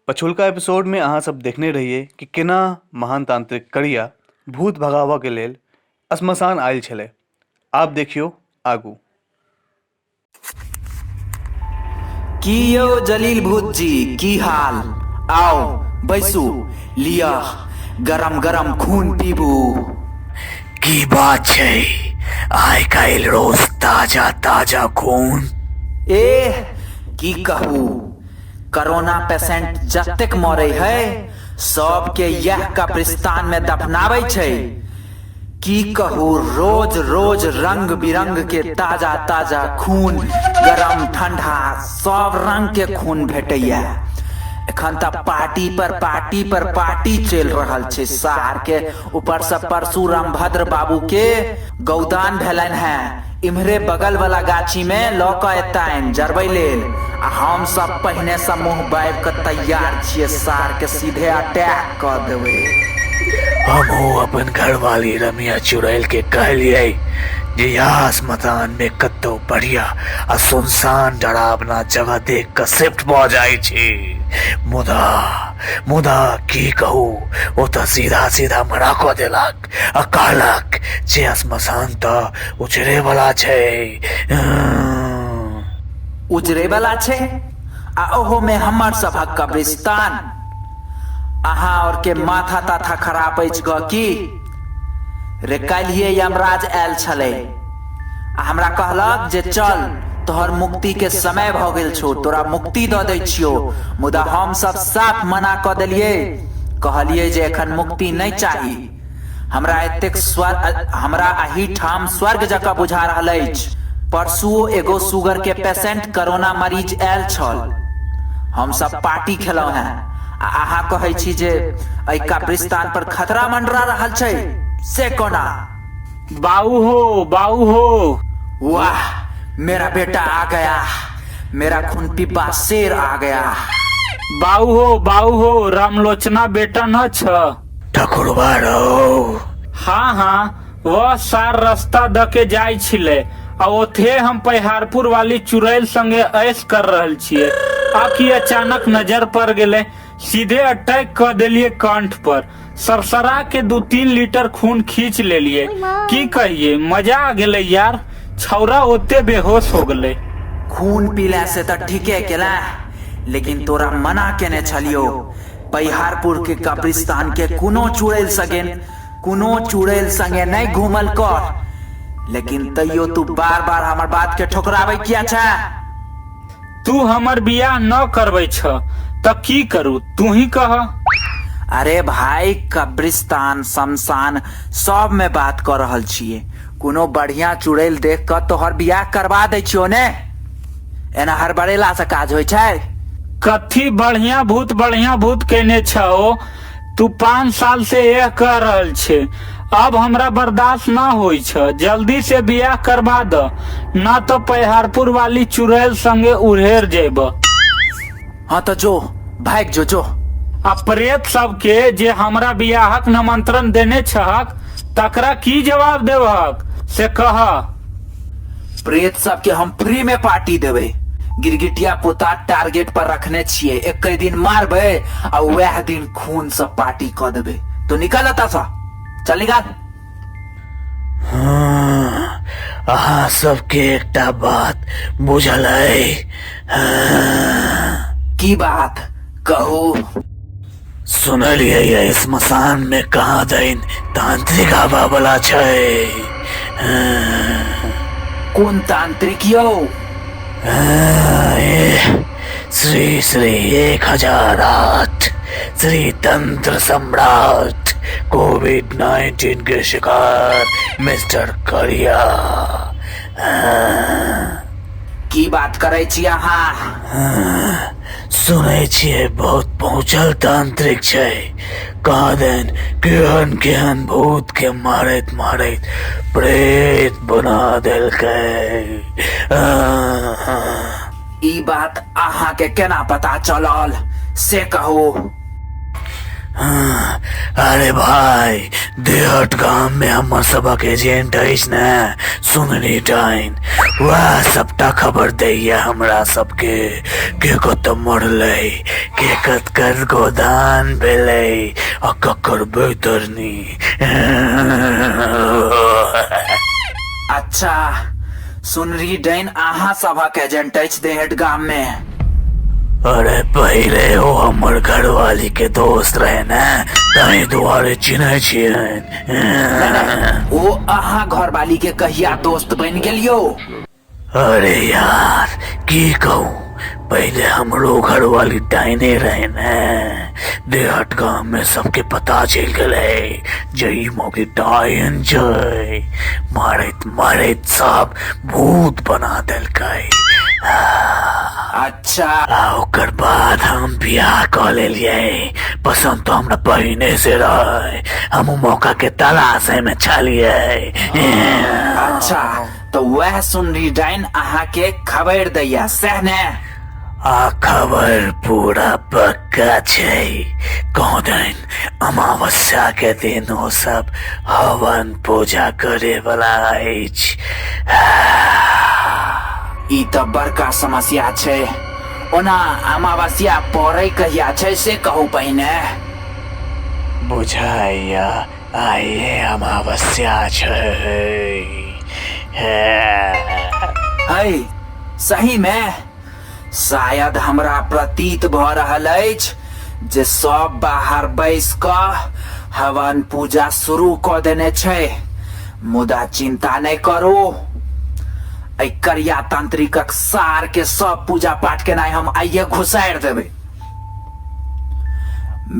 पछुलका एपिसोड में अहाँ सब देखने रहिए कि केना महान तांत्रिक करिया भूत भगाबऽ के लेल श्मशान आयल छलै। आप देखियो आगू। की यौ जलील भूत जी, की हाल? आओ बैसू, लिया गरम गरम खून पीबू। की बात छै, आइ काल्हि रोज ताजा ताजा खून। की कहू, कोरोना पेशेंट जतेक मरे है सबके यह कब्रिस्तान में दफनावे छै। की कहू, रोज रोज रंग बिरंग के ताजा ताजा खून, गरम ठंडा सब रंग के खून भेटैया। एखन तक पार्टी पर पार्टी चल रहल छै शहर के। ऊपर से परसू रामभद्र बाबू के गौदान भेलन है, इम्हरे बगल वाला गाछी में लौका एतैन जरबै लेल। आ हम सब पहने से मुंह बाइब के तैयार छियै, सार के सीधे अटैक कर देबै। हमहू अपन घरवाली रमिया चुड़ैल के कहलिए जे यहाँ श्मशान में कतौ बढ़िया आ सुनसान डरावना जगह देख के शिफ्ट भ जाय छी। मुदा की कहू, ओ तो सीधा सीधा मना क देलक आ कहलक जे श्मशान तो उजरे वाला छै। उजरे वाला छै आ ओहो में हमर सभक कब्रिस्तान। अहाँ और के माथा ताथा खराब अछि ग की? रे काल्हिए यमराज आयल छलै आ हमरा कहलक जे चल तोहर मुक्ति के समय भ गेल छौ, तोरा मुक्ति द दै छियो। मुदा हम सब साफ मना क देलिए, कहलिए जे एखन मुक्ति नहीं चाही। हमरा एतेक हमरा अही ठाम स्वर्ग जकाँ बुझा रहल अछि। परसू एगो शुगर के पेशेंट कोरोना मरीज आयल छल, हम सब पार्टी खेलौ हैं आ अहाँ कहै छी जे एहि कब्रिस्तान पर खतरा मंडरा रहल छै, से कोना? बाऊ हो। वाह, मेरा बेटा आ गया, मेरा खून पीपा शेर आ गया। बाऊ हो, रामलोचना बेटा न छ? ठकुरबा रहो। हाँ, वह सार रास्ता द के जाय छिले आ ओथे हम पहिहारपुर वाली चुड़ैल संगे ऐश कर रहल छिए। आखी अचानक नजर पड़ गेले, सीधे अटैक कर देलिए कंठ पर। सरसरा के 2-3 लीटर खून खींच ले लिए। की कहिए, मजा आ गेले यार, छौरा ओते बेहोश हो गेले। खून पीला से तो ठीके केला, लेकिन तोरा मना केने छलियो पहिहारपुर के कब्रिस्तान के कोनो चुड़ैल संगे नहीं घूमल कर। लेकिन तैयो तू बार बार हमर बात के ठुकरावे किया छ? तू हमर बियाह न करबै छ त की करू, तू ही कह। अरे भाई, कब्रिस्तान शमशान सब में बात कर रहल छिए। कोनो बढ़िया चुड़ैल देख कर तोहर बियाह करवा दै छियो ने। एना हड़बड़ेला से काज होय छै? कथी बढ़िया भूत कहने छो? तू 5 साल से यह कर रहल छे, अब हमरा बर्दाश्त ना होई छ। जल्दी से बियाह करवा द, ना तो पहिहारपुर वाली चुड़ैल संगे उड़ेर जेब। हाँ तो जो भाग जो। आ प्रेत सबके जे हमरा बियाहक निमंत्रण देने छहक तकरा की जवाब देबहक से कह। प्रेत सबके हम फ्री में पार्टी देवे। गिरगिटिया पोता टारगेट पर रखने छिए, एक दिन मारबे आ वह दिन खून से पार्टी कर देवे। तो निकल आता सा, चल निकाल। अहाँ सबके एकटा बात बुझल है? की बात कहू? सुनलिए श्मशान में कहाँ दैन तांत्रिक आबा वाला छै। कौन तांत्रिक यौ? श्री 1008 श्री तंत्र सम्राट कोविड-19 के शिकार मिस्टर करिया। की बात करे छी अहाँ? सुने छिए बहुत पहुंचल तांत्रिक छै, कहा दिन केहन भूत के मारैत प्रेत बना देलकै। ई बात अहाँ के केना पता चलल से कहू। अरे भाई, देहट गांव में हमर सबक एजेंट अछि ने सुननी टाइन, वह सबटा खबर दैया हमरा सबके के कत मरलै, के कतकर गोदान भेलै आ ककर बैतरनी। अच्छा सुनरी डाइन अहाँ सभक एजेंट अछि देहट गाम में। अरे पहले वो हमर घरवाली के दोस्त रहे ना, ताहि दुआरे चिन्है छियन। ओ अहाँ घरवाली के कहिया दोस्त बन गेलियो? अरे यार की कहूँ, पहले हमरो घरवाली डाइने रहे न। देहट गांव में सबके पता चल गए जई मोगी डायन जय, मारैत मारैत सब भूत बना देलकै। अच्छा ओकर बाद हम बियाह क लेलिए। पसंद तो हमरा पहले से रहे, हम मौका के तलाश में छलिए। अच्छा तो वह सुनरी डाइन अहाँ के खबर दैया सह ने? आ खबर पूरा पक्का छै। कौ दिन अमावस्या के दिन ओ सब हवन पूजा करे वाला अछि। ई तो बड़का समस्या छै। ओना अमावस्या पड़ै कहिया छै से कहू पहिने। बुझाइया आइए अमावस्या छै। है सही में? शायद हमरा प्रतीत भ रहल अछि जे सब बाहर बैस क हवन पूजा शुरू क देने छै। मुदा चिंता नहीं करू, ऐ करिया तांत्रिकक सार के सब पूजा पाठ केनाइ हम आइये घुसारि देबै।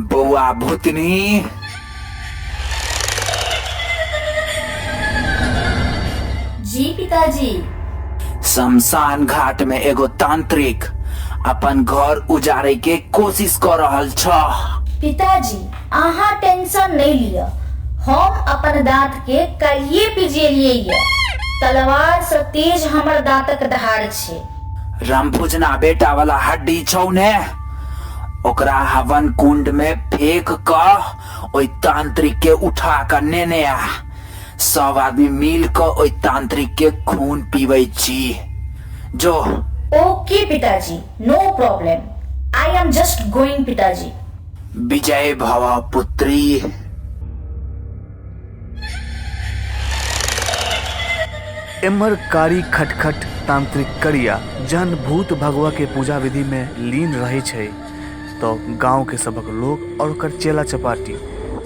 बौआ भूतनी, जी पिताजी। शमशान घाट में एगो तांत्रिक अपन घर उजाड़े के कोशिश कर रहल छ। पिताजी अहाँ टेंशन नहीं लिया, हम अपन दांत के कलिए पिजेलिए ये। तलवार से तेज हमर दांतक धार छे। रामभुजना बेटा वाला हड्डी छौ ने, ओकरा हवन कुंड में फेंक क ओइ तांत्रिक के उठा क नेने आ। सब आदमी मिल क ओइ तांत्रिक के खून पीबै छी। जो। ओके पिताजी, no problem. I am just going पिताजी। विजय भव पुत्री। एम्हर कारी खटखट तांत्रिक करिया जहन भूत भगवा के पूजा विधि में लीन रहे छै तो गांव के सबक लोग और ओकर चेला चपाटी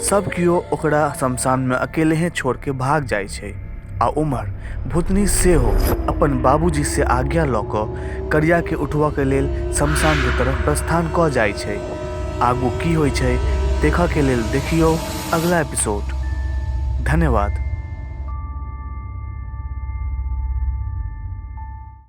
सब कियो ओकरा शमशान में अकेले ही छोड़ के भाग जाय छै। आ उमर भूतनी सेहो अपन बाबूजी से आज्ञा ल क करिया के उठवा के लेल शमशान के तरफ प्रस्थान क जाय छै। आगू की होय छै देखा के लेल देखियो अगला एपिसोड। धन्यवाद।